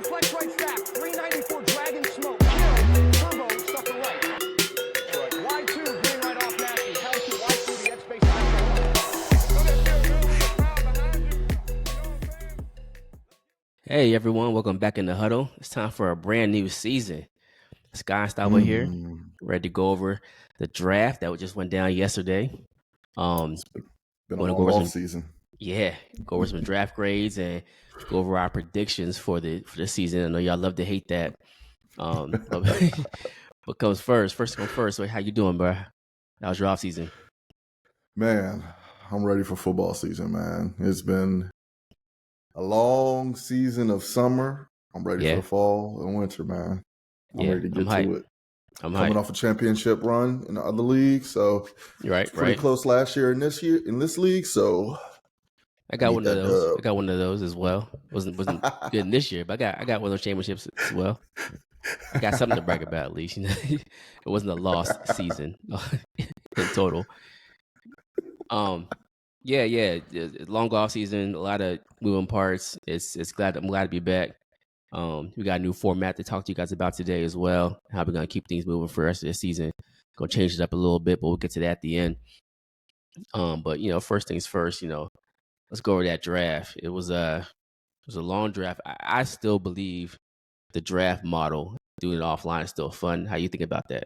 flex right stack, 394 dragon smoke, chill, turbo, sucker right. Y2, green right off nasty, hell to Y2, the X base Hey everyone, welcome back in the huddle. It's time for a brand new season. Sky Stauber here, ready to go over the draft that just went down yesterday. Been a Going to long go over off some, season. go over some draft grades and go over our predictions for the season. I know y'all love to hate that. But what comes first? First come first. So how you doing, bro? How was your off season? Man, I'm ready for football season, man. It's been a long season of summer. I'm ready for the fall and winter, man. I'm ready to get to it. I'm coming off a championship run in the other league, so right, pretty close last year in this league. So I got one of those. I got one of those as well. Wasn't good in this year, but I got one of those championships as well. I got something to brag about at least. It wasn't a lost season in total. Yeah. Long off season, a lot of moving parts. I'm glad to be back. We got a new format to talk to you guys about today as well. How we're gonna keep things moving for the rest of the season. Gonna change it up a little bit, but we'll get to that at the end. But first things first, let's go over that draft. It was a long draft. I still believe the draft model, doing it offline, is still fun. How you think about that?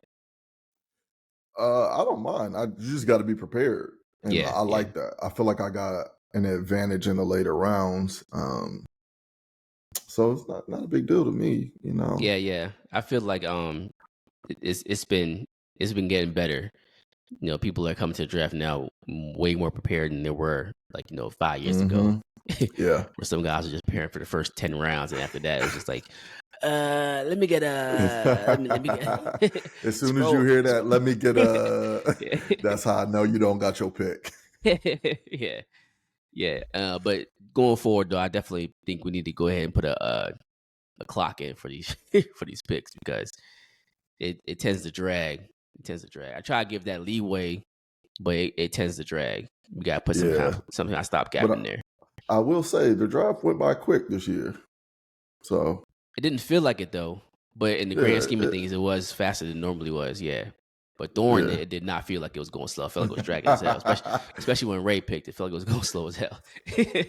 I don't mind. You just got to be prepared, and I like that. I feel like I got an advantage in the later rounds. So it's not a big deal to me, Yeah. I feel like it's been getting better. People are coming to the draft now way more prepared than they were 5 years ago. Yeah. Where some guys are just preparing for the first 10 rounds, and after that it was just like, let me get let me get as soon as you hear that, let me get that's how I know you don't got your pick. Yeah. But going forward though, I definitely think we need to go ahead and put a clock in for these for these picks, because it tends to drag. I try to give that leeway, but it tends to drag. We gotta put some kind of stopgap in there. I will say the draft went by quick this year, so it didn't feel like it though. But in the grand scheme of things, it was faster than it normally was. Yeah. But during it did not feel like it was going slow. I felt like it was dragging as hell, especially when Ray picked. It felt like it was going slow as hell.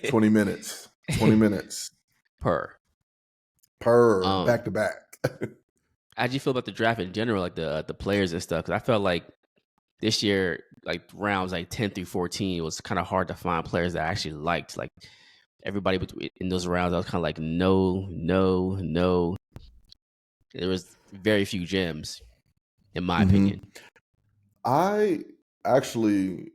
20 minutes. 20 minutes. Per. Back to back. How did you feel about the draft in general, like the players and stuff? Because I felt like this year, like rounds 10 through 14, it was kind of hard to find players that I actually liked. Like everybody in those rounds, I was kind of like, no. There was very few gems, in my opinion. I actually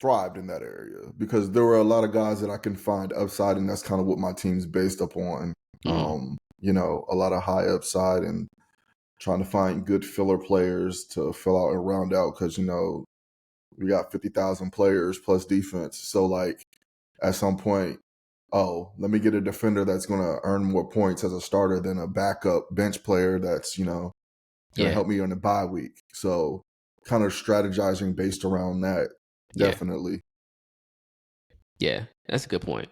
thrived in that area because there were a lot of guys that I can find upside, and that's kind of what my team's based upon. A lot of high upside and trying to find good filler players to fill out and round out, because we got 50,000 players plus defense. So at some point, let me get a defender that's going to earn more points as a starter than a backup bench player that's going to help me on the bye week. So kind of strategizing based around that. Definitely. Yeah, that's a good point.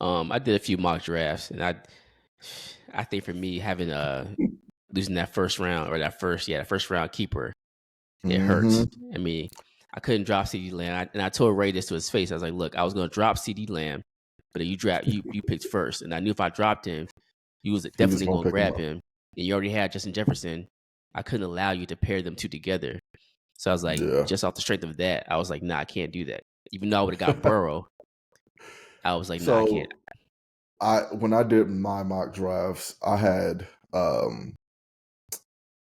I did a few mock drafts, and I think for me, having losing that first round or that first round keeper, it hurts. I mean, I couldn't drop CeeDee Lamb, and I told Ray this to his face. I was like, "Look, I was going to drop CeeDee Lamb, but you picked first, and I knew if I dropped him, you was definitely going to grab him, and you already had Justin Jefferson. I couldn't allow you to pair them two together. So I was like, just off the strength of that, I was like, nah, I can't do that. Even though I would have got Burrow, I was like, nah, I can't. When I did my mock drafts, I had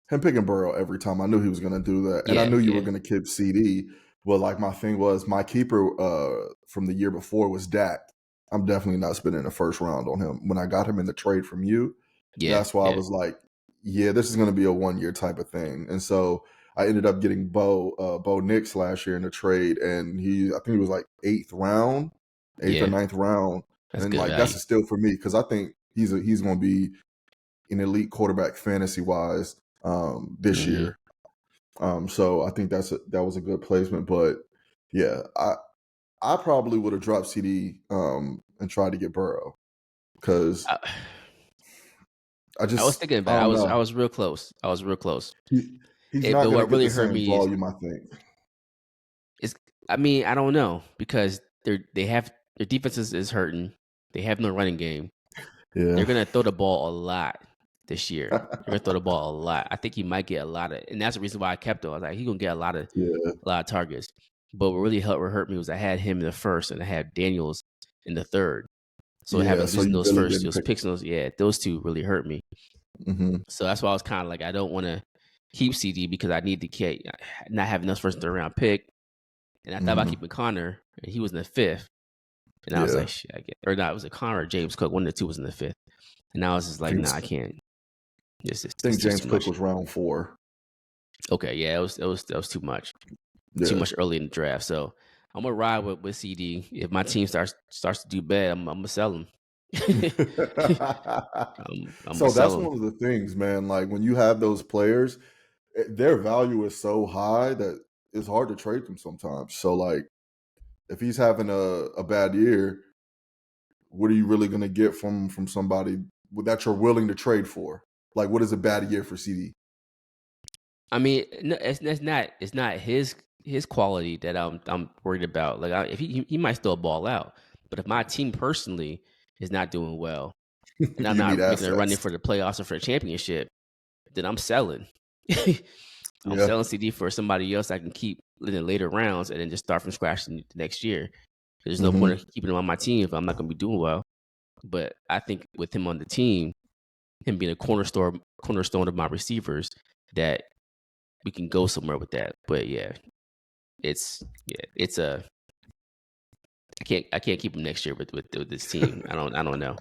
him picking Burrow every time. I knew he was going to do that, and I knew you were going to keep CD. Well, my thing was my keeper from the year before was Dak. I'm definitely not spending the first round on him. When I got him in the trade from you, that's why I was like, this is going to be a 1 year type of thing. And so I ended up getting Bo Nix last year in the trade, and I think he was like 8th or 9th round. That's and good that's a steal for me, because I think he's going to be an elite quarterback fantasy wise this year. So I think that was a good placement. But yeah, I probably would have dropped CD and tried to get Burrow, because I was thinking I about it. don't I know. was real close. I was real close. He's not But going to what get really the hurt same me is volume, I think. I mean, I don't know because they have their defense is hurting. They have no running game. Yeah. They're gonna throw the ball a lot this year. They're gonna throw the ball a lot. I think he might get a lot of, and that's the reason why I kept him. I was like, he's gonna get Yeah. a lot of targets. But what really hurt me was I had him in the first and I had Daniels in the third. So Yeah. having So losing you really didn't those pick. picks, those two really hurt me. Hmm. So that's why I was kind of like, I don't want to keep CD because I need to not have enough first and third round pick. And I thought about Hmm. keeping Connor, and he was in the fifth. And I was Yeah. like, shit, or not, it was a Connor or James Cook. One of the two was in the fifth. And I was just I like, think, nah, I can't. It's think just James too Cook much. was round 4. Okay, yeah, that was too much. Too Yeah. much early in the draft. So I'm gonna ride with CD. If my team starts to do bad, I'm gonna sell him. I'm gonna So that's sell him. one of the things, man. Like when you have those players, their value is so high that it's hard to trade them sometimes. So like if he's having a bad year, what are you really going to get from somebody that you're willing to trade for? Like what is a bad year for CD? I mean, no, it's not his quality that I'm worried about. Like if he might still ball out, but if my team personally is not doing well and I'm You need not making a run in assets. for the playoffs or for a championship, then I'm selling. I'm Yeah. selling CD for somebody else I can keep in the later rounds and then just start from scratch the next year. There's no point Hmm. in keeping him on my team if I'm not going to be doing well. But I think with him on the team, him being a cornerstone of my receivers, that we can go somewhere with that. But it's a I can't keep him next year with this team. I don't know.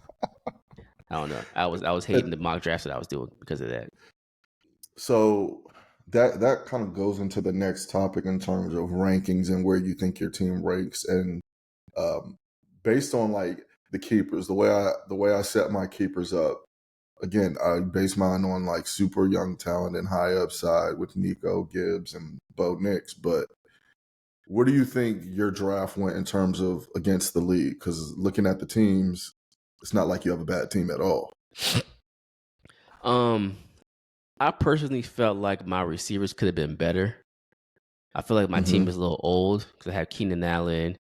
I don't know. I was hating the mock drafts that I was doing because of that. So that kind of goes into the next topic in terms of rankings and where you think your team ranks. And um, based on like the keepers, the way I set my keepers up, again, I base mine on like super young talent and high upside with Nico Gibbs and Bo Nix. But where do you think your draft went in terms of against the league? Because looking at the teams, it's not like you have a bad team at all. I personally felt like my receivers could have been better. I feel like my team Hmm. is a little old because I have Keenan Allen,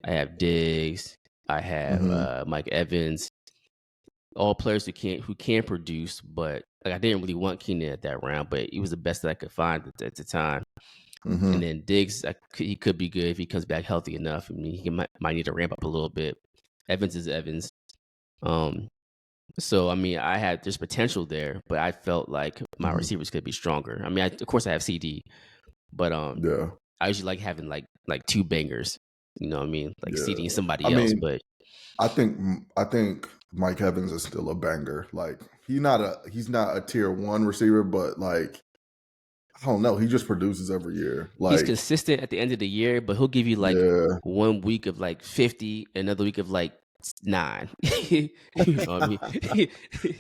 I have Diggs, I have Hmm. Mike Evans, all players who can produce. But like I didn't really want Keenan at that round, but he was the best that I could find at the time. Hmm. And then Diggs, he could be good if he comes back healthy enough. I mean, he might need to ramp up a little bit. Evans is Evans. So I mean, there's potential there, but I felt like my Hmm. receivers could be stronger. I mean, of course I have CD, but Yeah. I usually like having like two bangers. You know what I mean? Like Yeah. CD and I somebody else. mean, But I think Mike Evans is still a banger. Like he's not a tier 1 receiver, but like I don't know, he just produces every year. he's Like consistent at the end of the year, but he'll give you like yeah, 1 week of like 50, another week of like 9. You know what I mean?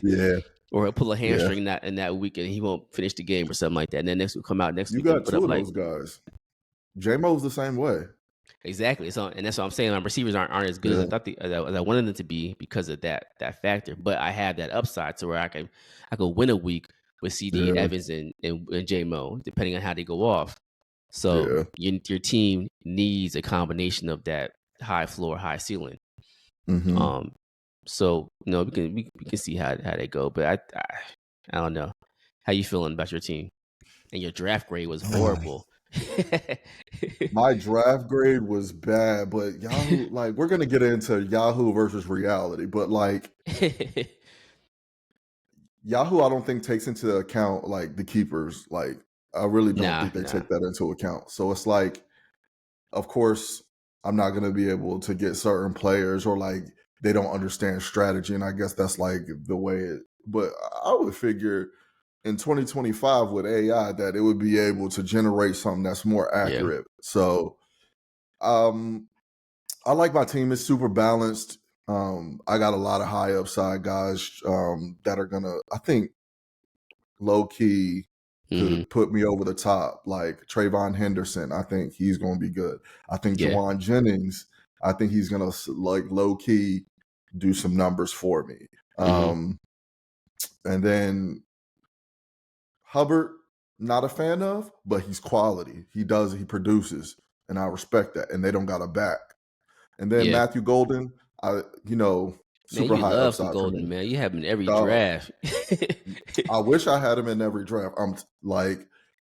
yeah, Or he'll pull a yeah. hamstring in that week and he won't finish the game or something like that. And then next week come out next You week and got put two up of like those guys. J-Mo's the same way. exactly. So and that's what I'm saying. My receivers aren't as good as Yeah, I thought as I wanted them to be because of that factor. But I have that upside to where I could win a week with CD yeah, Evans and J Mo, depending on how they go off. So yeah. your team needs a combination of that high floor, high ceiling. Hmm. Um, so we can see how they go, but I don't know. How you feeling about your team? And your draft grade was horrible. My draft grade was bad, but Yahoo, like we're gonna get into Yahoo versus reality, but like Yahoo, I don't think takes into account like the keepers. Like I really don't think they Nah. take that into account. So it's like, of course, I'm not gonna be able to get certain players or like they don't understand strategy, and I guess that's like the way it. But I would figure in 2025 with AI that it would be able to generate something that's more Yeah. accurate. So um I like my team. It's super balanced. I got a lot of high upside guys that are gonna, I think, low key Hmm. could put me over the top. Like Trayvon Henderson, I think he's gonna be good. I think Yeah. Jawan Jennings, I think he's gonna like low key do some numbers for me. Hmm. Um, And then Hubbard, not a fan of, but he's quality. He produces, and I respect that. And they don't got a back. And then Yeah. Matthew Golden, Man, super you high love some upside for Golden, me. man. You have him in every Dog, draft. I wish I had him in every draft.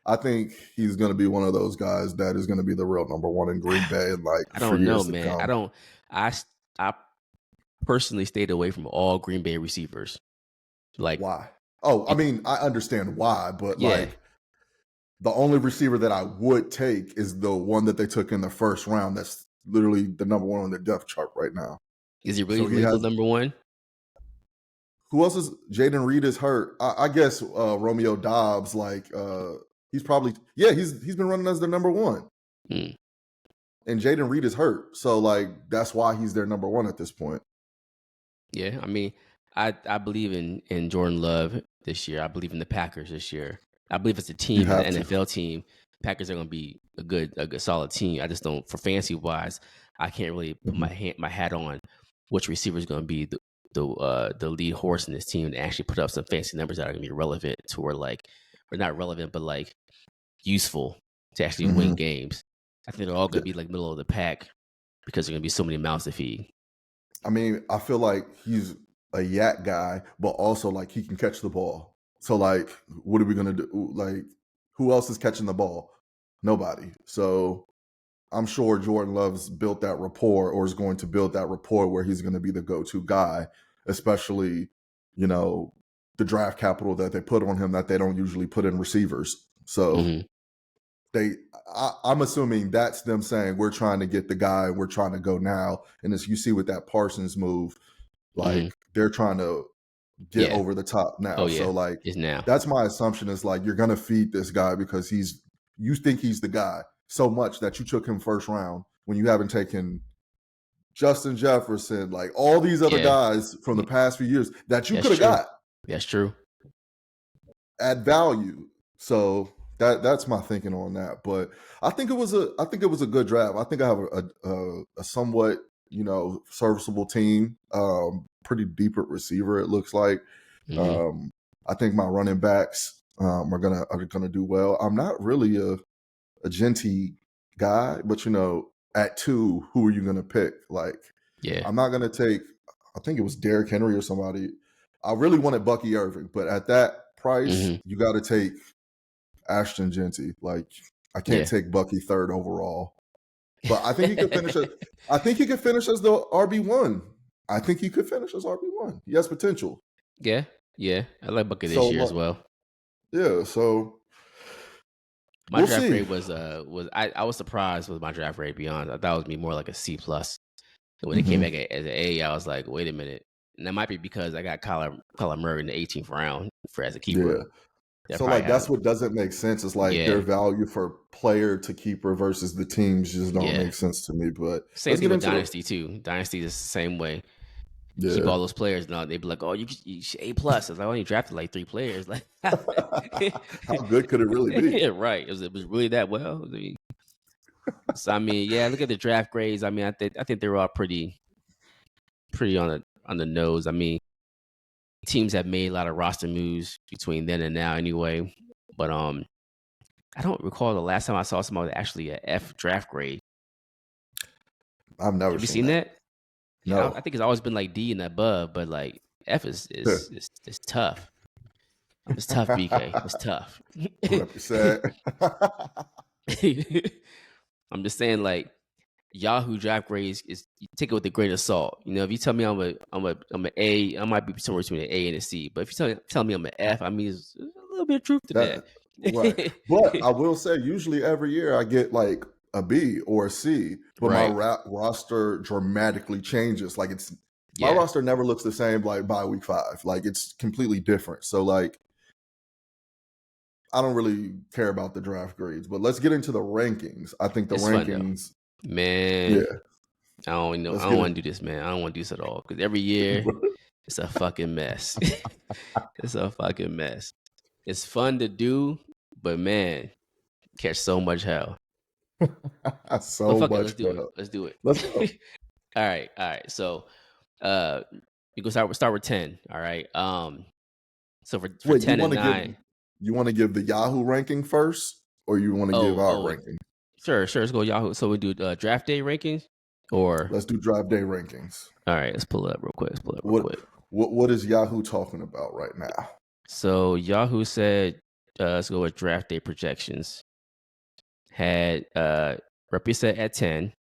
I think he's going to be one of those guys that is going to be the real number one in Green Bay, and I for don't know, years to man. come. I personally stayed away from all Green Bay receivers. Like, Why? Oh, I mean, I understand why, but yeah. the only receiver that I would take is the one that they took in the first round. That's literally the number one on their depth chart right now. Is he really So he labeled has- number one? Who else is? Jaden Reed is hurt. I guess Romeo Dobbs. He's probably he's been running as their number one. Hmm. And Jaden Reed is hurt, so that's why he's their number one at this point. Yeah, I mean, I believe in Jordan Love this year. I believe in the Packers this year. I believe it's a team, have an to. NFL team. Packers are going to be a good solid team. I just don't, for fantasy wise, I can't really put my hat on which receiver is going to be the lead horse in this team to actually put up some fancy numbers that are going to be relevant to where or not relevant, but useful to actually win games. I think they're all going to be middle of the pack because there's going to be so many mouths to feed. I mean, I feel like he's a yak guy, but also he can catch the ball. So what are we gonna do? Who else is catching the ball? Nobody. So I'm sure Jordan Love's built that rapport, or is going to build that rapport where he's going to be the go-to guy, especially the draft capital that they put on him that they don't usually put in receivers. So I'm assuming that's them saying we're trying to get the guy, we're trying to go now. And as you see with that Parsons move, they're trying to get over the top now. Oh, yeah. So it's now. That's my assumption is you're gonna feed this guy because you think he's the guy so much that you took him first round when you haven't taken Justin Jefferson, all these other guys from the past few years that you could have got. That's true. At value. So that's my thinking on that. But I think it was a good draft. I think I have a somewhat serviceable team. Pretty deep at receiver, it looks like. I think my running backs are gonna do well. I'm not really a Genty guy, but at 2, who are you gonna pick? I'm not gonna take. I think it was Derrick Henry or somebody. I really wanted Bucky Irving, but at that price, you got to take Ashton Genty. I can't take Bucky 3rd overall, but I think he could finish. I think he could finish as the RB1. I think he could finish as RB1. He has potential. Yeah. I like Bucky this year as well. Yeah. So my draft grade was I was surprised with my draft grade. To be honest, I thought it would be more like a C+. When it came back as an A, I was like, wait a minute. And that might be because I got Kyler Murray in the 18th round as a keeper. Yeah. So that's what doesn't make sense. It's their value for player to keeper versus the teams just don't make sense to me. But same thing with Dynasty too. Dynasty is the same way. Yeah. Keep all those players now. They'd be like, "Oh, you should A+." I was like, "I only drafted 3 players." How good could it really be? Yeah, right. It was really that well. So look at the draft grades. I think they're all pretty on the nose. Teams have made a lot of roster moves between then and now anyway. But I don't recall the last time I saw somebody with actually an F draft grade. I've never Have you seen that? No. I think it's always been D and above, but F is tough. It's tough, BK. It's tough. 100%. I'm just saying, Yahoo draft grades is you take it with a grain of salt. If you tell me I'm an A, I might be somewhere between an A and a C. But if you tell me I'm an F, there's a little bit of truth to that. Right. But I will say, usually every year I get a B or a C, but my roster dramatically changes. My roster never looks the same by week 5. It's completely different. So I don't really care about the draft grades, but let's get into the rankings. I think it's rankings, fun, man. I don't know. I don't want to do this, man. I don't want to do this at all because every year it's a fucking mess. It's a fucking mess. It's fun to do, but man, catch so much hell. Let's do it. Let's go. All right. So, we go start with 10. All right. So for Wait, 10 and 9. you want to give the Yahoo ranking first, or you want to give our ranking? Sure. Let's go Yahoo. So we do draft day rankings, or let's do draft day rankings. All right, let's pull it up real quick. What is Yahoo talking about right now? So Yahoo said, let's go with draft day projections. Had Represent at 10.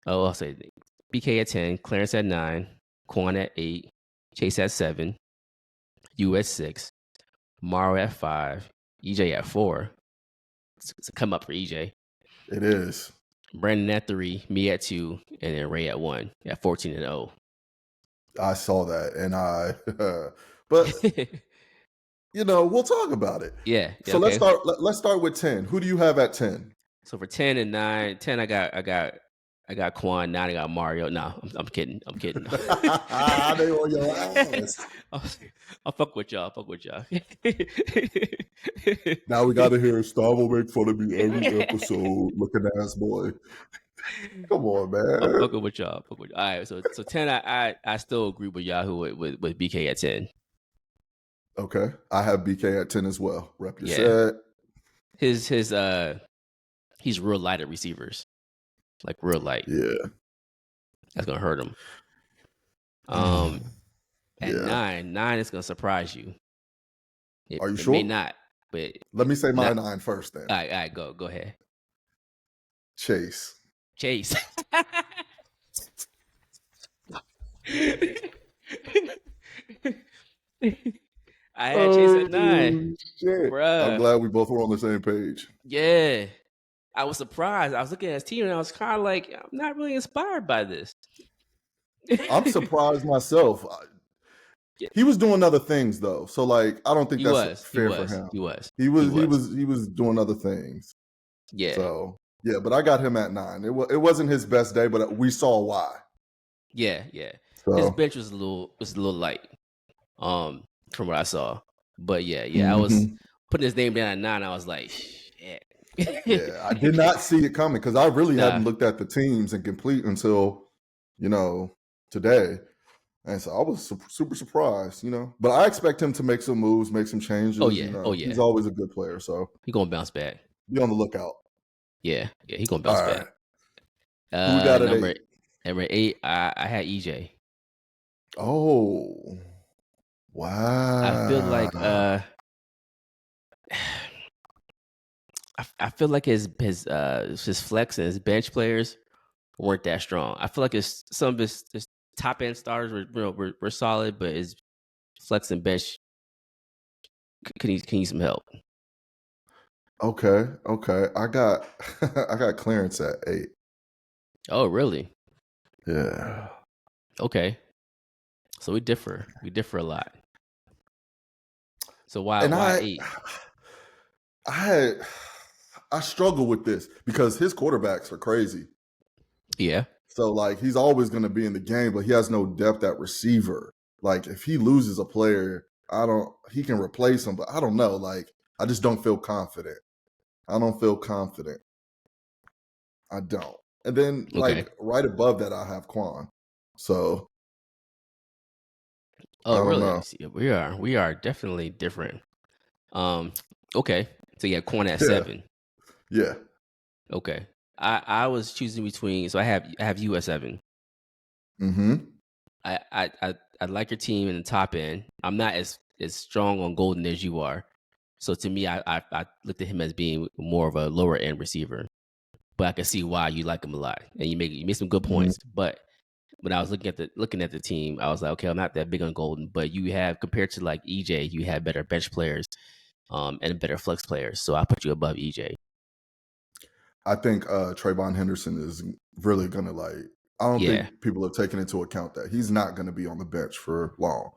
Oh, I'll say BK at 10, Clarence at 9, Quan at 8, Chase at 7, U at 6, Morrow at 5, EJ at 4. It's a come up for EJ. It is. Brandon at 3, me at 2, and then Ray at 1 at 14 and 0. I saw that, and but we'll talk about it. Yeah. So okay. Let's start with 10. Who do you have at 10? So for 10 and 9, 10 I got Quan, 9 I got Mario. No, I'm kidding. They on your ass. I'll fuck with y'all. Now we gotta hear Stavo make fun of me every episode. Looking ass boy. Come on, man. I'm fucking with y'all. All right, so 10 I still agree with Yahoo with BK at 10. Okay. I have BK at 10 as well. Rep your set. He's real light at receivers. Like real light. Yeah. That's gonna hurt him. At 9 is gonna surprise you. Are you sure? It may not, but let me say my 9 first then. All right, go ahead. Chase. I had Chase at 9. Shit. Bruh. I'm glad we both were on the same page. Yeah. I was surprised. I was looking at his team and I was kind of like, I'm not really inspired by this. I'm surprised myself. He was doing other things though. So like I don't think that's fair for him. He was doing other things. Yeah. So yeah, but I got him at 9. It wasn't his best day, but we saw why. Yeah. So. His bench was a little light. From what I saw. But yeah, I was putting his name down at 9. I was like, shit. Yeah, I did not see it coming because I really hadn't looked at the teams and complete until, today. And so I was super surprised, But I expect him to make some moves, make some changes. Oh, yeah. He's always a good player, so. He's going to bounce back. Be on the lookout. Yeah, he's going to bounce back. Who got it? Number 8, I had EJ. Oh. Wow. I feel like I feel like his flex and his bench players weren't that strong. I feel like some of his top end starters were solid, but his flex and bench can use some help. Okay. I got Clarence at 8. Oh, really? Yeah. Okay. So we differ a lot. So why 8? I struggle with this because his quarterbacks are crazy. Yeah. So like he's always going to be in the game, but he has no depth at receiver. Like if he loses a player, he can replace him, but I don't know. Like I just don't feel confident. I don't. And then like right above that, I have Quan. So. Oh, really? We are definitely different. Okay. So yeah, Quan at 7. Yeah. Okay. I was choosing between. So I have you at 7. Mm-hmm. I like your team in the top end. I'm not as strong on Golden as you are. So to me, I looked at him as being more of a lower end receiver. But I can see why you like him a lot, and you made some good points. Mm-hmm. But when I was looking at the team, I was like, okay, I'm not that big on Golden, but you have, compared to like EJ, you have better bench players, and better flex players. So I put you above EJ. I think Trayvon Henderson is really gonna I don't think people have taken into account that he's not gonna be on the bench for long,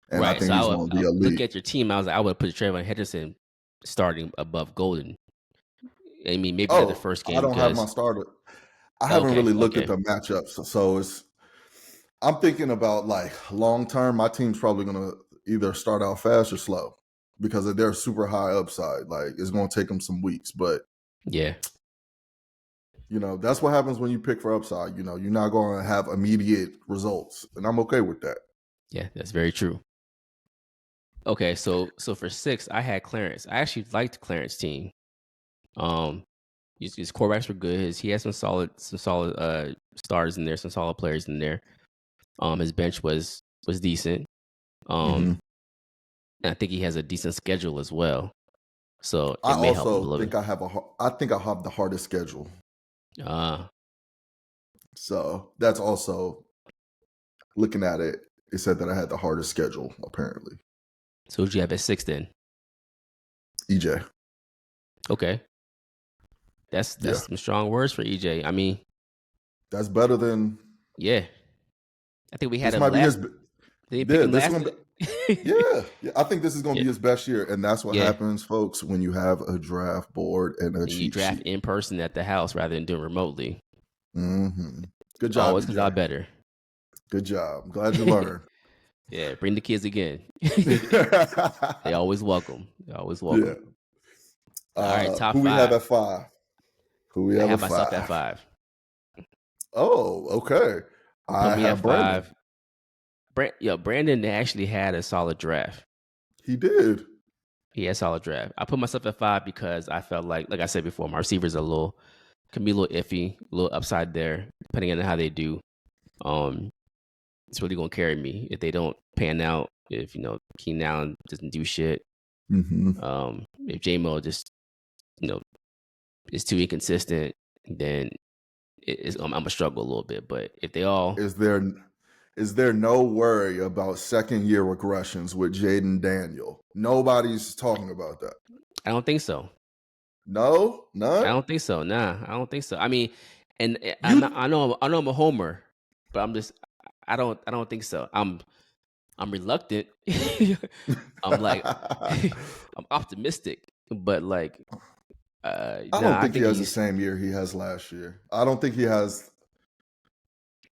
and right. I think he's gonna be elite. Look at your team. I was like, I would put Trayvon Henderson starting above Golden. I mean, maybe the first game. I don't have my starter. I haven't really looked at the matchups, so it's. I'm thinking about long term. My team's probably gonna either start out fast or slow because they're super high upside. Like it's gonna take them some weeks, but yeah, that's what happens when you pick for upside. You're not gonna have immediate results, and I'm okay with that. Yeah, that's very true. Okay, so for 6, I had Clarence. I actually liked Clarence's team. Um, his quarterbacks were good. He had some solid stars in there, some solid players in there. His bench was decent. Hmm. And I think he has a decent schedule as well. So I it may help him a also little think bit. I think I have the hardest schedule. Uh, So that's also looking at it. It said that I had the hardest schedule. Apparently, so who'd you have at 6 then? EJ. Okay. That's Yeah, some strong words for EJ. I mean, that's better than yeah. I think we had this. him Might be last. his. Did you pick Yeah, him this is last? gonna be. Yeah. I think this is gonna Yeah. be his best year, and that's what Yeah. happens, folks, when you have a draft board and a And you cheat draft sheet. in person at the house rather than doing remotely. Hmm. Good job, Always comes out EJ. better. Good job. Glad you learned. Yeah, bring the kids again. They always welcome. They always Yeah. welcome. All right, top Who we have 5. at 5? Who we I have have at myself at 5? 5. Oh, okay. Put I me at have Brandon. 5. Brandon actually had a solid draft. He did. He had a solid draft. I put myself at 5 because I felt like I said before, my receivers can be a little iffy, a little upside there, depending on how they do. It's really gonna carry me if they don't pan out. If Keenan Allen doesn't do shit. Hmm. If J-Mo just is too inconsistent, then I'm gonna struggle a little bit. But if they all, Is there no worry about second year regressions with Jaden Daniel? Nobody's talking about that. I don't think so. No, I none. don't think so. Nah, I don't think so. I mean, and You I know I'm a homer, but I don't think so. I'm reluctant. I'm like I'm optimistic, but I nah, don't I think he think has the he's same year he has last year. I don't think he has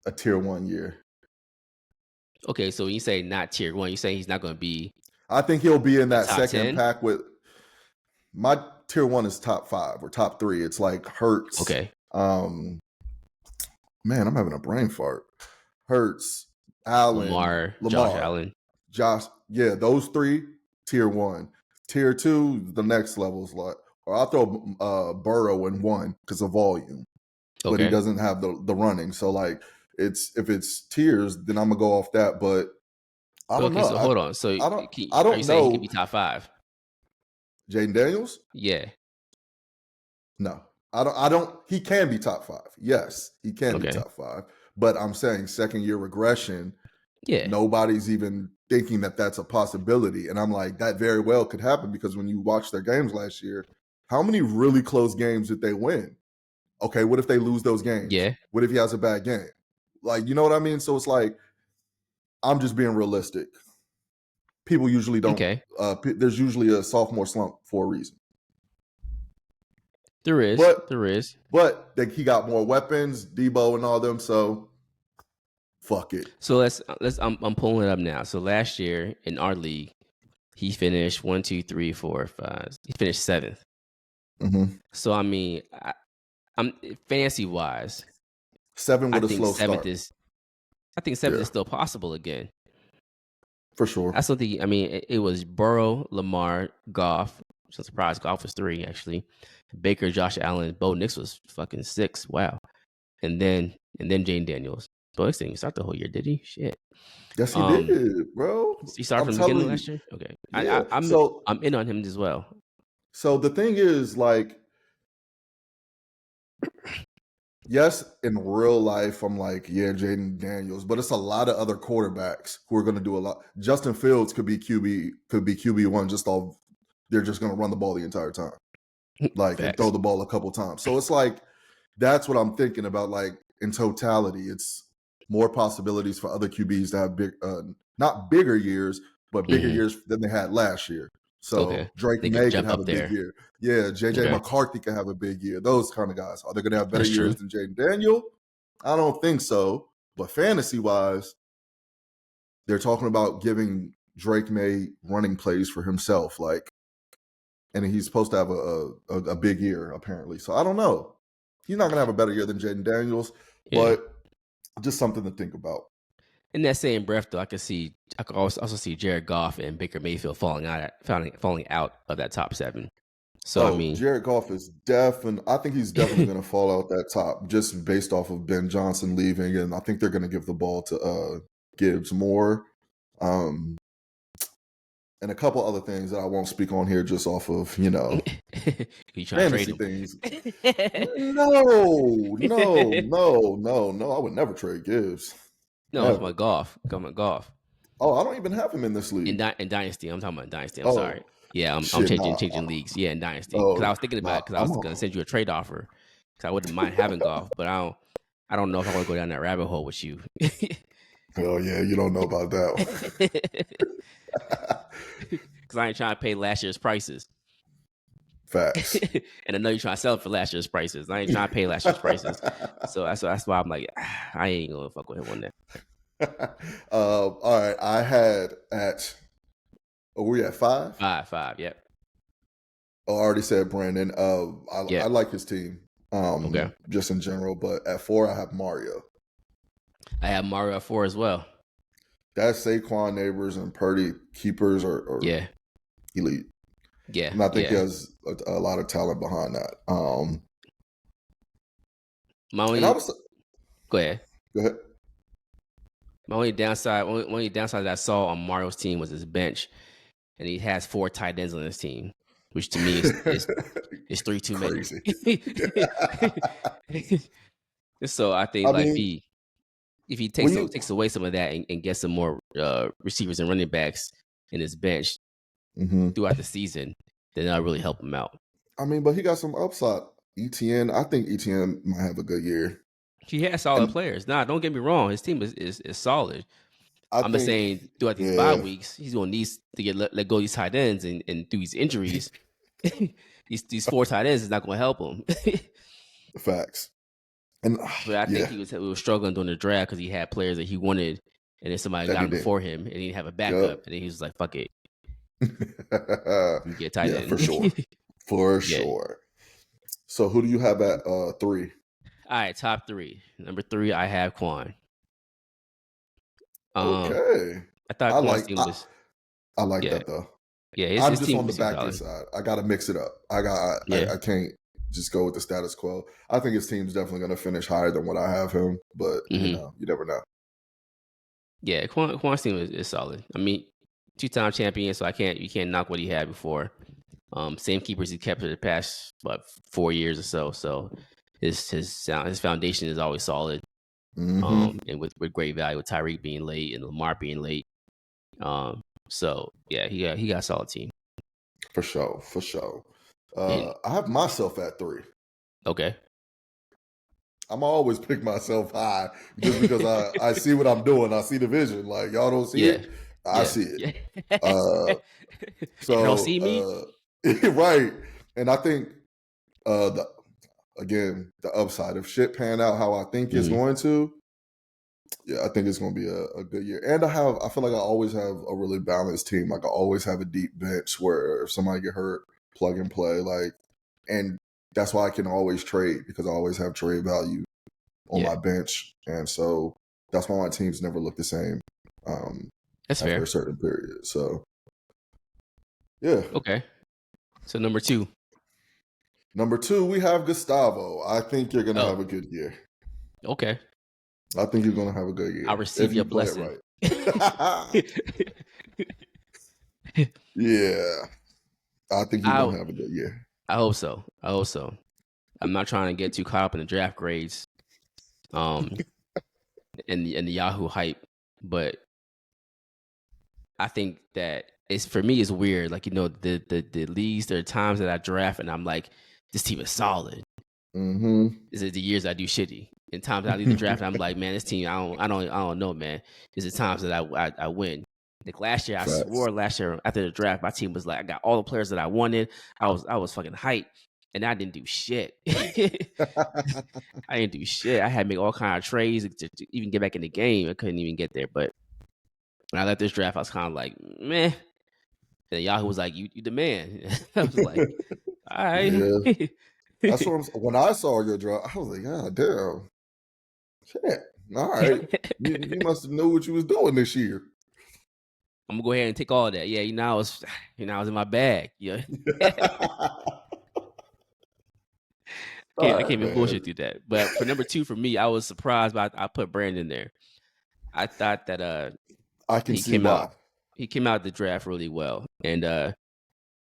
a tier 1 year. okay. So when you say not tier 1, you saying he's not going to be I think he'll be in that top second 10? pack with my tier 1 is top 5 or top 3. It's like Hurts. Okay, Man, I'm having a brain fart. Hurts, Allen, Josh Lamar, Allen. Josh. Yeah, those 3 tier 1. Tier 2, the next level's like, or I'll throw Burrow in 1 because of volume, but he Okay, doesn't have the running. So like, if it's tiers, then I'm gonna go off that. But I don't okay. know. So hold on. So I are you don't saying he could be know. top 5? Jaden Daniels? Yeah. No, I don't. He can be top 5. Yes, he can be Okay. top 5. But I'm saying second year regression. Yeah. Nobody's even thinking that that's a possibility, and I'm like, that very well could happen because when you watch their games last year, how many really close games did they win? Okay, what if they lose those games? Yeah. What if he has a bad game? Like, you know what I mean? So it's like, I'm just being realistic. People usually don't. Okay. There's usually a sophomore slump for a reason. There is. But There is. But he got more weapons, Debo and all them. So fuck it. So let's. I'm pulling it up now. So last year in our league, he finished 1, 2, 3, 4, 5. He finished 7th. Mm-hmm. So I mean, I'm fantasy wise. 7 I with a think slow 7th start. is still possible again. For sure. That's something. I mean, it was Burrow, Lamar, Goff. So surprised Goff was 3 actually. Baker, Josh Allen, Bo Nix was fucking 6. Wow. And then Jane Daniels. Bo Nix didn't start the whole year, did he? Shit. Yes, he did, bro. He started I'm from the beginning telling last you. year. Okay. Yeah. I'm in on him as well. So the thing is, like, yes, in real life, I'm like, yeah, Jaden Daniels, but it's a lot of other quarterbacks who are going to do a lot. Justin Fields could be QB1 just off. They're just going to run the ball the entire time, like, and throw the ball a couple times. So it's like, that's what I'm thinking about. Like, in totality, it's more possibilities for other QBs to have not bigger years, but bigger years than they had last year. So Drake May could have a big year. Yeah, JJ McCarthy could have a big year. Those kind of guys. Are they going to have better years than Jaden Daniel? I don't think so. But fantasy-wise, they're talking about giving Drake May running plays for himself, like, and he's supposed to have a big year apparently. So I don't know. He's not going to have a better year than Jaden Daniels, but just something to think about. in that same breath, though, I could also see Jared Goff and Baker Mayfield falling out of that top 7. So I mean, Jared Goff is I think he's definitely going to fall out that top just based off of Ben Johnson leaving, and I think they're going to give the ball to Gibbs more, and a couple other things that I won't speak on here just off of you trying to trade fantasy him? things. No, I would never trade Gibbs. No, it's my Goff. Goff. Oh, I don't even have him in this league. In Dynasty, I'm talking about Dynasty. I'm sorry. Yeah, I'm changing leagues. Yeah, in Dynasty, because I was thinking about it, because I was going to send you a trade offer, because I wouldn't mind having Goff, but I don't know if I want to go down that rabbit hole with you. Oh yeah, you don't know about that one. Because I ain't trying to pay last year's prices. Facts. And I know you're trying to sell it for last year's prices. I ain't trying to pay last year's prices. So that's why I'm like, I ain't gonna fuck with him on that. All right, I had were we at 5? 5, yep. Oh, I already said Brandon. I like his team. Okay. Just in general, but at 4 I have Mario. I have Mario at 4 as well. That's Saquon, Neighbors, and Purdy keepers are elite. Yeah, and I think he has a lot of talent behind that. Go ahead. Go ahead. My only downside that I saw on Mario's team was his bench, and he has 4 tight ends on his team, which to me is 3 too many. So I think if he takes away some of that and gets some more receivers and running backs in his bench throughout the season, then that'll really help him out. I mean, but he got some upside. ETN, I think ETN might have a good year. He has solid players. Nah, don't get me wrong. His team is solid. I'm just saying throughout these 5 weeks, he's going to need to get let go of these tight ends, and through these injuries, these 4 tight ends is not going to help him. Facts. But I think he was struggling during the draft because he had players that he wanted, and then somebody got him before him, and he didn't have a backup, and then he was like, "Fuck it, you get tight end for sure, for sure." So who do you have at 3? All right, top 3. Number 3, I have Quan. Okay, I thought Quan's team was. I like that though. Yeah, I'm just on the back end side. I got to mix it up. I can't just go with the status quo. I think his team's definitely going to finish higher than what I have him, but you never know. Yeah, Quan's team is solid. I mean, 2-time champion, so you can't knock what he had before. Same keepers he kept for the past 4 years or so. So his foundation is always solid. And with great value, with Tyreek being late and Lamar being late. So yeah, he got a solid team. For sure. I have myself at 3. Okay. I'm always pick myself high just because I see what I'm doing. I see the vision. Like y'all don't see it. I see it. So you don't see me? Right. And I think the upside, if shit pan out how I think it's going to, I think it's going to be a good year. And I feel like I always have a really balanced team. Like I always have a deep bench where if somebody get hurt, plug and play. And that's why I can always trade, because I always have trade value on my bench. And so that's why my teams never look the same that's after fair. a certain period. So, yeah. Okay. So number 2. Number 2, we have Gustavo. I think you're going to have a good year. Okay. I think you're going to have a good year. I'll receive your blessing. Right. Yeah. I think you're going to have a good year. I hope so. I'm not trying to get too caught up in the draft grades and the Yahoo hype, but I think that for me it's weird. Like, the leagues, there are times that I draft and I'm like, this team is solid. This is the years I do shitty. And times I leave the draft and I'm like, man, this team, I don't know, man. This is times that I win. Like last year, I swore after the draft, my team was like, I got all the players that I wanted. I was fucking hyped, and I didn't do shit. I didn't do shit. I had to make all kind of trades to even get back in the game. I couldn't even get there. But when I left this draft, I was kind of like, meh. And Yahoo was like, you the man. I was like, all right. Yeah. That's what when I saw your draft, I was like, God damn. Shit. All right. You must have knew what you was doing this year. I'm gonna go ahead and take all that. Yeah, I was in my bag. Yeah, All I can't right, even man. bullshit through that. But for number 2 for me, I was surprised by I put Brandon there. I thought that I can he see came out why. he came out of the draft really well, and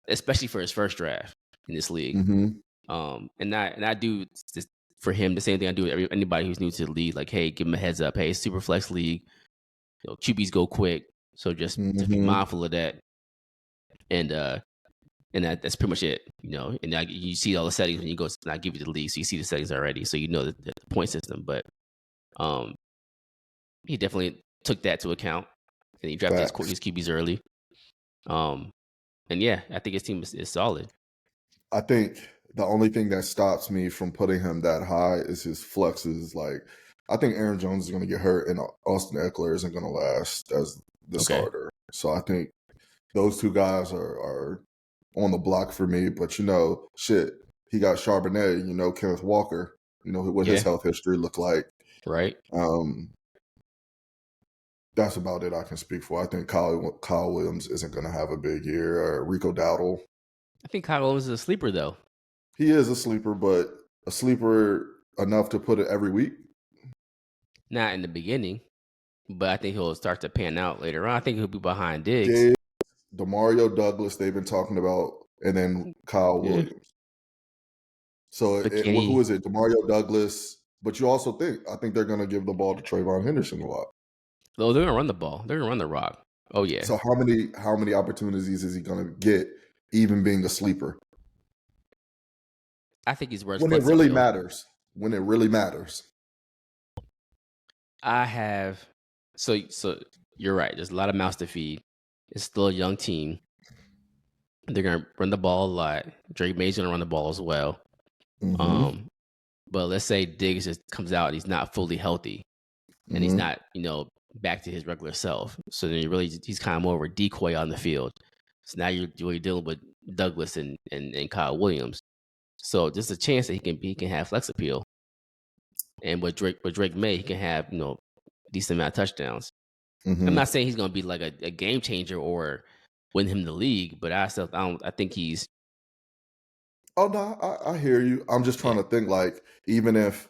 especially for his first draft in this league. Mm-hmm. And I do this for him the same thing I do with anybody who's new to the league. Like, hey, give him a heads up. Hey, super flex league. QBs go quick, so just to be Mm-hmm. mindful of that. And that's pretty much it. And you see all the settings when you go. And I give you the league, so you see the settings already, so you know the point system. But he definitely took that to account, and he drafted his Facts. QBs early. And yeah, I think his team is solid. I think the only thing that stops me from putting him that high is his flexes. Like, I think Aaron Jones is going to get hurt, and Austin Eckler isn't going to last as the starter. So I think those two guys are on the block for me. But shit, he got Charbonnet. Kenneth Walker. What his health history looked like. Right. That's about it I can speak for. I think Kyle Williams isn't going to have a big year. Rico Dowdle. I think Kyle Williams is a sleeper, though. He is a sleeper, but a sleeper enough to put it every week? Not in the beginning, but I think he'll start to pan out later on. I think he'll be behind Diggs. DeMario Douglas, they've been talking about, and then Kyle Williams. So who is it? DeMario Douglas. But you also I think they're going to give the ball to Trayvon Henderson a lot. Oh, they're going to run the ball. They're going to run the rock. Oh, yeah. So how many opportunities is he going to get, even being a sleeper? I think he's worth when it really matters. When it really matters. I have so you're right. There's a lot of mouths to feed. It's still a young team. They're gonna run the ball a lot. Drake May's gonna run the ball as well. Mm-hmm. But let's say Diggs just comes out and he's not fully healthy, and he's not back to his regular self. So then he's kind of more of a decoy on the field. So now you're dealing with Douglas and Kyle Williams. So there's a chance that he can have flex appeal. And with Drake May, he can have decent amount of touchdowns. Mm-hmm. I'm not saying he's going to be like a game changer or win him the league, but I think he's. Oh no, I hear you. I'm just trying to think, like, even if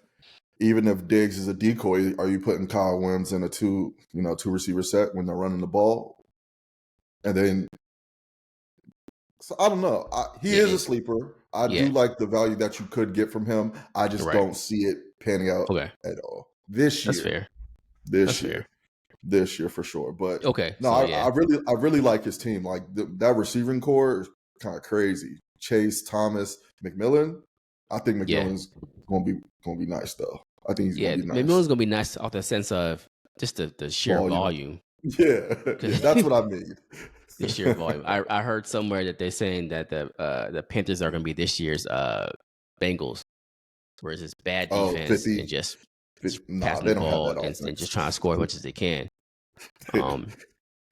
Diggs is a decoy, are you putting Kyle Williams in a two receiver set when they're running the ball? And then, so I don't know. He is a sleeper. I do like the value that you could get from him. I just don't see it panning out at all this year. That's fair. This year for sure. But no, I really like his team. Like that receiving core is kind of crazy. Chase, Thomas, McMillan. I think McMillan's gonna be nice though. I think he's gonna be nice. McMillan's gonna be nice off the sense of just the sheer volume. Yeah, that's what I mean. The sheer volume. I heard somewhere that they're saying that the Panthers are gonna be this year's Bengals, whereas it's bad defense 50, and just passing the ball and just trying to score as much as they can.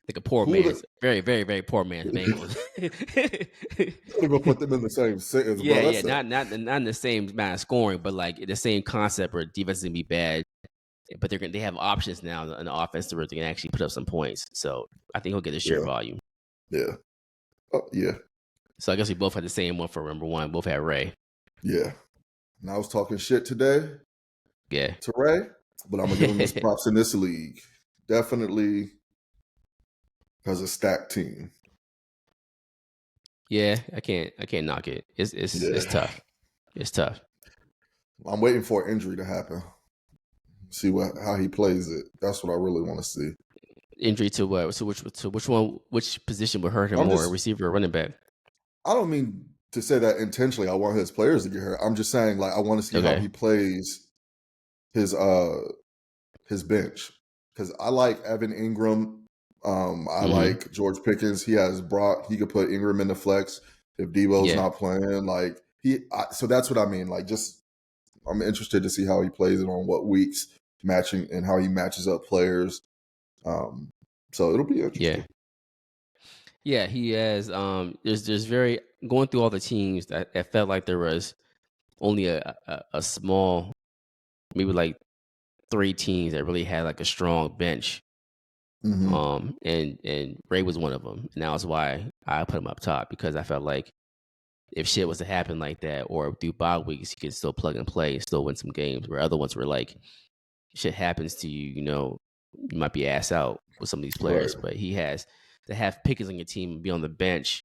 Like a poor man's, very, very, very poor man's Bengals. Don't even put them in the same sentence. Yeah, not in the same amount of scoring, but like the same concept where defense is gonna be bad, but they have options now in the offense where they can actually put up some points. So I think he'll get a sheer volume. Yeah. Oh, yeah. So I guess we both had the same one for number one. Both had Ray. Yeah. And I was talking shit today. Yeah. To Ray, but I'm gonna give him his props in this league. Definitely has a stacked team. Yeah, I can't knock it. It's tough. It's tough. I'm waiting for an injury to happen. See how he plays it. That's what I really want to see. Injury to what? So which one? Which position would hurt him more? Receiver or running back? I don't mean to say that intentionally. I want his players to get hurt. I'm just saying, like, I want to see how he plays his bench, because I like Evan Ingram. I like George Pickens. He has Brock. He could put Ingram in the flex if Debo's not playing. Like so that's what I mean. Like, just I'm interested to see how he plays it on what weeks matching and how he matches up players. So it'll be interesting. Yeah, he has. There's very going through all the teams that it felt like there was only a small, maybe like 3 teams that really had like a strong bench. Mhm. And Ray was one of them, and that was why I put him up top, because I felt like if shit was to happen like that, or through bye weeks, he could still plug and play and still win some games. Where other ones were like, shit happens to you, you might be ass out with some of these players. Right. But he has to have Pickens on your team and be on the bench.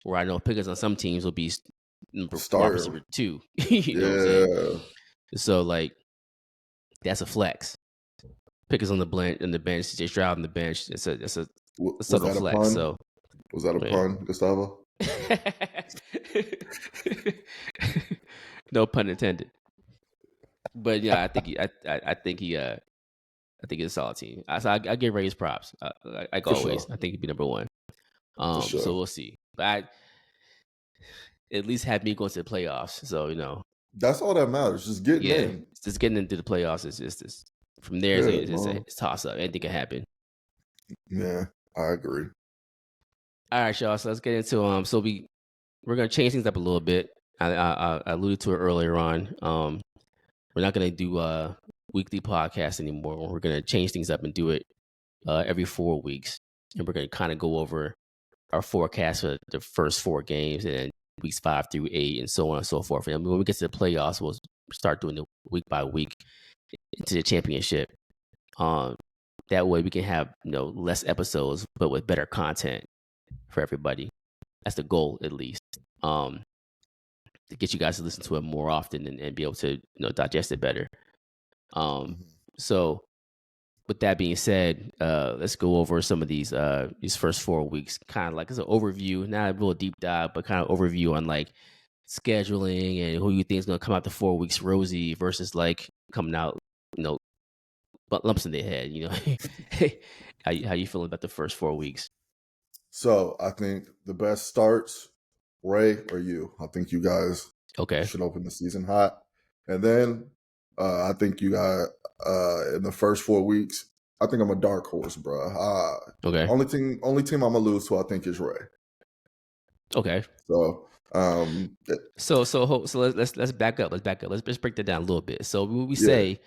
Where I know Pickens on some teams will be wide Starter. receiver 2. You know what I'm saying? Yeah. So like that's a flex. Pickens on the bench, CJ Stroud on the bench. That's a Was subtle that a flex. pun? So Was that a yeah. pun, Gustavo? No pun intended. But yeah, I think he's a solid team. I give Ray his props. Like For always, sure. I think he'd be number one. For sure. So we'll see. But I at least have me going to the playoffs. So That's all that matters. Just getting yeah, in. just getting into the playoffs is just this. From there, Yeah, it's a toss up. Anything can happen. Yeah, I agree. All right, y'all. So let's get into So we're gonna change things up a little bit. I alluded to it earlier on. We're not gonna do weekly podcasts anymore. We're gonna change things up and do it every 4 weeks, and we're gonna kind of go over our forecast for the first 4 games, and then weeks 5 through 8, and so on and so forth. And when we get to the playoffs, we'll start doing it week by week into the championship. That way we can have less episodes, but with better content for everybody. That's the goal, at least. To get you guys to listen to it more often and be able to digest it better. So with that being said, let's go over some of these first 4 weeks, kind of like as an overview, not a real deep dive, but kind of overview on like scheduling and who you think is going to come out the 4 weeks rosy versus like coming out, lumps in their head. How you feeling about the first 4 weeks? So I think the best starts, Ray or you. I think you guys should open the season hot. And then I think you got in the first 4 weeks, I think I'm a dark horse, bro. Only team I'm gonna lose to, I think, is Ray. Okay. So let's back up. Let's break that down a little bit. So when we say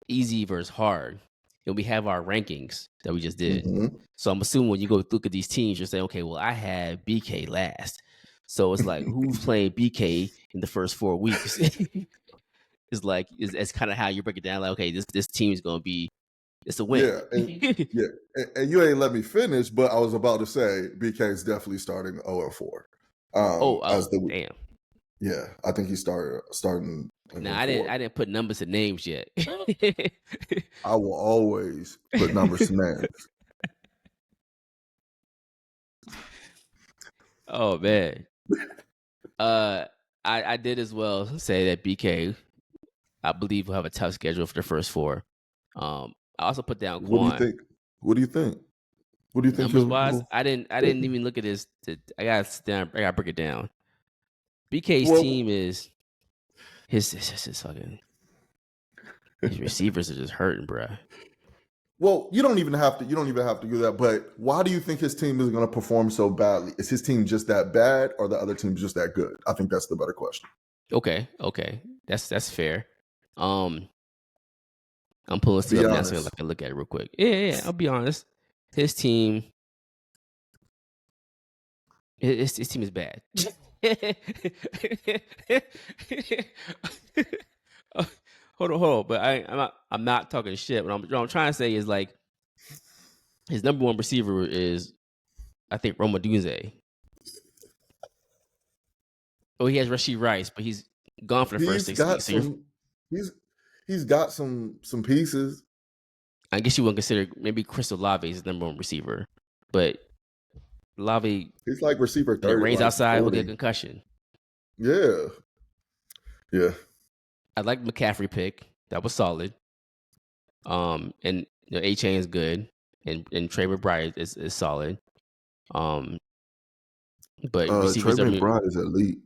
easy versus hard, and we have our rankings that we just did. Mm-hmm. So I'm assuming when you go look at these teams, you're saying, okay, well, I had BK last. So it's like, who's playing BK in the first 4 weeks? It's kind of how you break it down. Like, okay, this team is going to be, it's a win. Yeah, and you ain't let me finish, but I was about to say BK is definitely starting 0-4. Damn. Yeah, I think he's starting. Nah, I didn't put numbers to names yet. I will always put numbers to names. Oh man. I did as well say that BK, I believe, will have a tough schedule for the first 4. I also put down Quan. What do you think? Numbers wise, I didn't even look at this. I gotta break it down. BK's team is his fucking his receivers are just hurting, bruh. Well, you don't even have to do that. But why do you think his team is going to perform so badly? Is his team just that bad, or the other team just that good? I think that's the better question. Okay, that's fair. I'm pulling stuff up now so I can look at it real quick. Yeah. I'll be honest. His team, his team is bad. Hold on. But I'm not talking shit. What I'm trying to say is like his number 1 receiver is, I think, Rome Odunze. Oh, he has Rashee Rice, but he's gone for the first 6 weeks. He's got some pieces. I guess you wouldn't consider maybe Chris Olave his number 1 receiver, but Olave, he's like receiver 30. It rains outside with a concussion. Yeah. I like McCaffrey pick. That was solid. And A-Chain is good, and Trey McBride is solid. But receivers, Trey McBride is elite.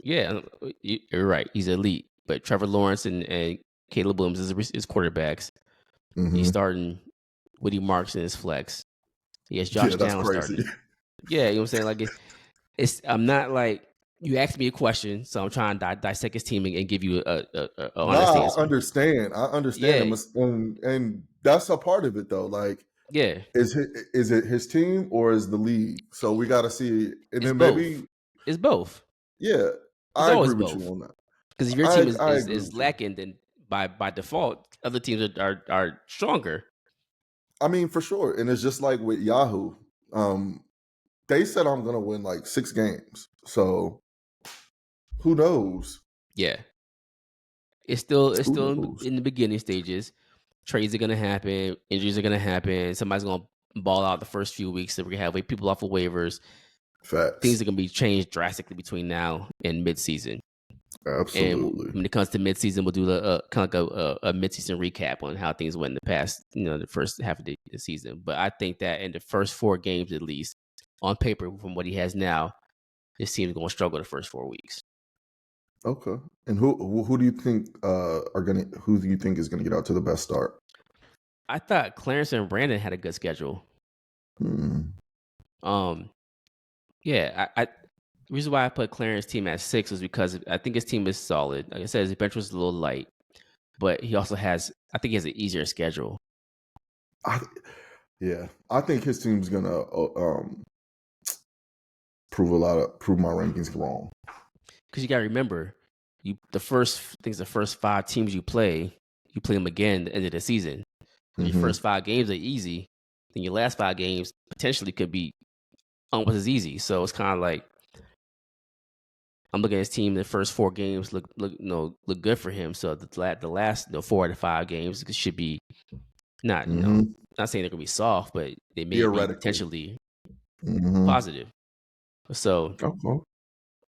Yeah, you're right. He's elite. But Trevor Lawrence and Caleb Williams is quarterbacks. Mm-hmm. He's starting Woody Marks in his flex. He has Josh Downs starting. Yeah, you know what I'm saying? Like, I'm not like You asked me a question, so I'm trying to dissect his team and give you a honest Nah, answer. I understand, Yeah, and that's a part of it though. Like, yeah, is it his team or is the league? So we got to see, and it's then both. maybe, It's both. yeah, It's I agree always with you both. on that. Because if your team is, I is agree is with you. lacking, then by default, other teams are stronger. I mean, for sure, and it's just like with Yahoo. They said I'm gonna win like 6 games, so who knows? Yeah, it's still Who knows? in the beginning stages. Trades are gonna happen, injuries are gonna happen. Somebody's gonna ball out the first few weeks. So we're gonna have people off of waivers. Things Facts. are gonna be changed drastically between now and midseason. And Absolutely. when it comes to midseason, we'll do kind of like a midseason recap on how things went in the past, the first half of the season. But I think that in the first 4 games, at least on paper, from what he has now, his team's going to struggle the first 4 weeks. Okay. And who do you think who do you think is gonna get out to the best start? I thought Clarence and Brandon had a good schedule. Hmm. Um, yeah, the reason why I put Clarence's team at 6 is because I think his team is solid. Like I said, his bench was a little light, but he also I think he has an easier schedule. Yeah, I think his team's gonna prove my rankings wrong. Because you got to remember, the first 5 teams you play them again at the end of the season. So your first 5 games are easy, then your last 5 games potentially could be almost as easy. So it's kind of like I'm looking at his team. The first 4 games look good for him. So the last 4 to 5 games should be not not saying they're gonna be soft, but they may be Theoretically. potentially Mm-hmm. positive. So Okay.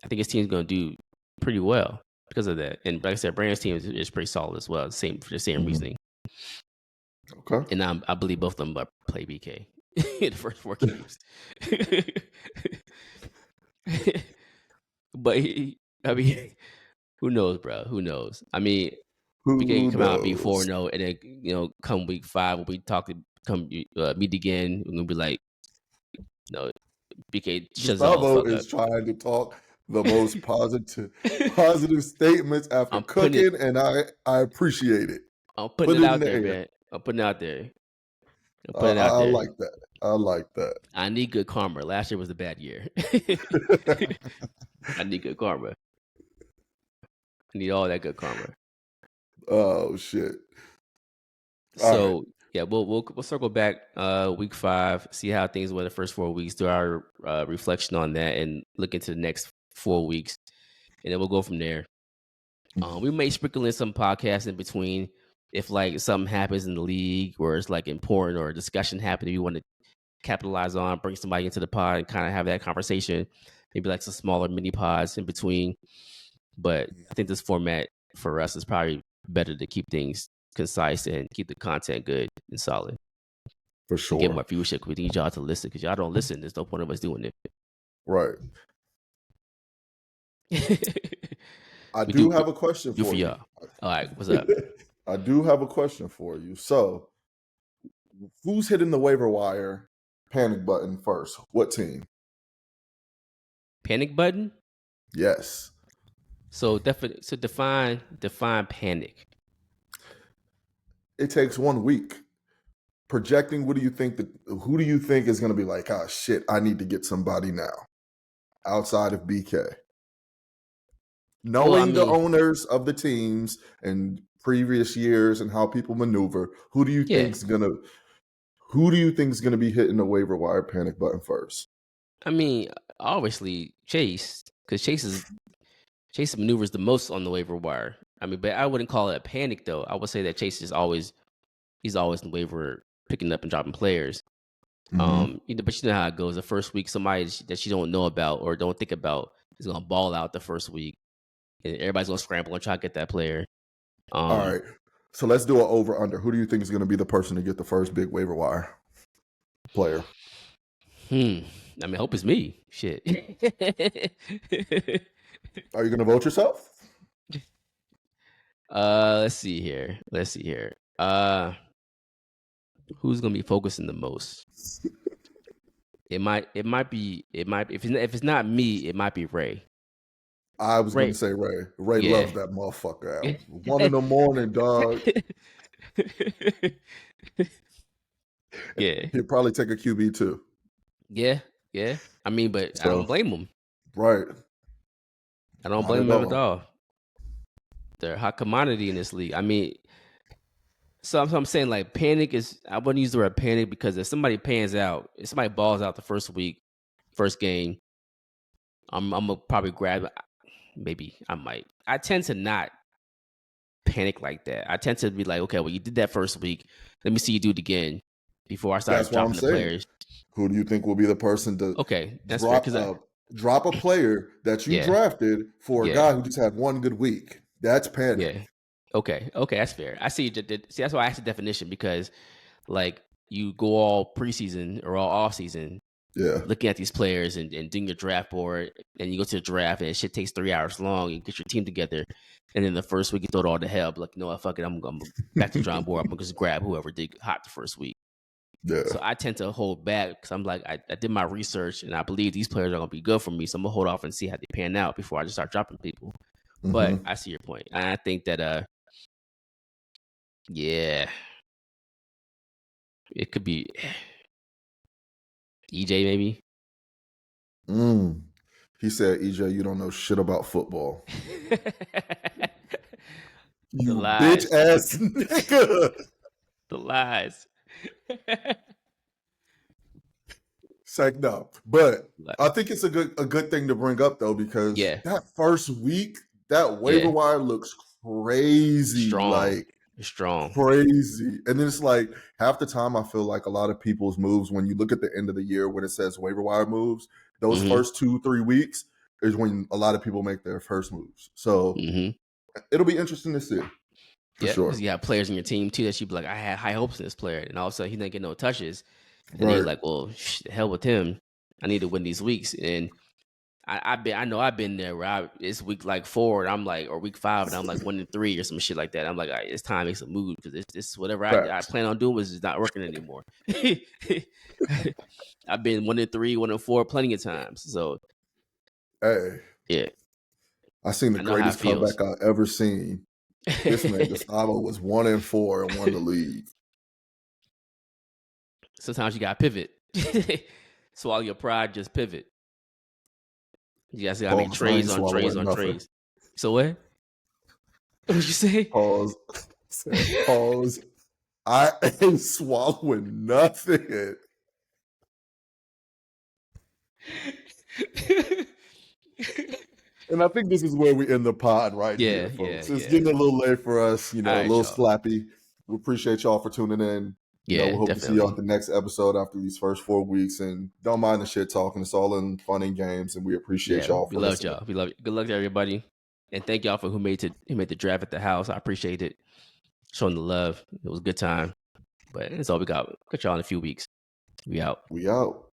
I think his team's gonna do pretty well because of that. And like I said, Brandon's team is pretty solid as well. For the same reasoning. Okay. And I believe both of them play BK in the first 4 games. But I mean, who knows, bro? Who knows? I mean, BK Who can come out and be knows? 4-0, and then come week 5 when we meet again, we're gonna be like, no, BK shuts it all the Gustavo fuck up. is trying to talk the most positive statements after I'm putting cooking, and I appreciate it. I'm Put putting it it in out the there, air. man. I'm putting it out there. I like that. I like that. I need good karma. Last year was a bad year. I need good karma. I need all that good karma. Oh shit. So yeah, we'll circle back week 5, see how things went the first 4 weeks, do our reflection on that, and look into the next 4 weeks, and then we'll go from there. We may sprinkle in some podcasts in between if like something happens in the league or it's like important or a discussion happening you want to capitalize on, bring somebody into the pod and kind of have that conversation. Maybe like some smaller mini pods in between. But I think this format for us is probably better to keep things concise and keep the content good and solid. For sure. To get more viewership, we need y'all to listen because y'all don't listen. There's no point of us doing it. Right. I do have a question for you. Y'all. All right, what's up? I do have a question for you. So, who's hitting the waiver wire panic button first? What team? Panic button? Yes. So define panic. It takes 1 week. Projecting, who do you think is going to be like, ah, shit, I need to get somebody now outside of BK? Knowing the owners of the teams and previous years and how people maneuver, who do you think is gonna be hitting the waiver wire panic button first? I mean, obviously Chase, because Chase maneuvers the most on the waiver wire. I mean, but I wouldn't call it a panic though. I would say that Chase is always in the waiver picking up and dropping players. But you know how it goes. The first week, somebody that you don't know about or don't think about is gonna ball out the first week. And everybody's gonna scramble and try to get that player. All right. So let's do an over under. Who do you think is going to be the person to get the first big waiver wire player? I mean, I hope it's me. Shit. Are you going to vote yourself? Let's see here. Who's gonna be focusing the most? It might be if it's not me, it might be Ray. I was going Ray. to say Ray. Ray Yeah. loves that motherfucker out. 1 in the morning, dog. Yeah. He'd probably take a QB too. Yeah. Yeah. I mean, but I So, don't blame him. right. I don't Not blame at him at all. They're a hot commodity in this league. I mean, so I'm saying like panic is. I wouldn't use the word panic because if somebody pans out, if somebody balls out the first week, first game, I'm gonna probably grab. Maybe I might. I tend to not panic like that. I tend to be like, okay, well, you did that first week. Let me see you do it again before I start That's what I'm dropping the saying. players. Who do you think will be the person to Okay, that's fair. drop a player that you Yeah. drafted for a Yeah. guy who just had one good week? That's panic. Yeah. Okay, that's fair. I see. See, that's why I asked the definition because, like, you go all preseason or all off season Yeah. looking at these players and doing your draft board, and you go to the draft and shit takes 3 hours long. You get your team together, and then the first week you throw it all to hell. But like, you know what, fuck it, I'm back to the drawing board. I'm gonna just grab whoever did hot the first week. Yeah. So I tend to hold back because I'm like, I did my research and I believe these players are gonna be good for me. So I'm gonna hold off and see how they pan out before I just start dropping people. But I see your point, and I think that yeah, it could be EJ maybe. He said, EJ, you don't know shit about football. You lies. bitch ass nigga. The lies. Like, no. But I think it's a good thing to bring up though, because that first week, that waiver wire looks crazy. Strong. Like strong. Crazy. And then it's like half the time I feel like a lot of people's moves, when you look at the end of the year when it says waiver wire moves, those first 2-3 weeks is when a lot of people make their first moves. So it'll be interesting to see. For sure. Because you have players in your team too that you'd be like, I had high hopes in this player, and all of a sudden he didn't get no touches. And then you're like, well, the hell with him. I need to win these weeks. And I know I've been there where it's week like 4 and I'm like, or week 5 and I'm like 1-3 or some shit like that. I'm like, it's time to make some moves because this whatever I plan on doing is not working anymore. I've been 1-3, 1-4 plenty of times. So hey, yeah, I seen the greatest comeback I've ever seen. This man Gustavo was 1-4 and won the league. Sometimes you gotta pivot. Swallow your pride, just pivot. You guys gotta make trades on trades on trades. So what? What you say? Pause. Pause. I ain't swallowing nothing. And I think this is where we end the pod here, folks. It's getting a little late for us, a little slappy. We appreciate y'all for tuning in. We hope to see y'all at the next episode after these first 4 weeks. And don't mind the shit talking. It's all in fun and games, and we appreciate y'all. We love y'all. We love you. Good luck to everybody. And thank y'all for who made the draft at the house. I appreciate it. Showing the love. It was a good time. But that's all we got. Catch y'all in a few weeks. We out. We out.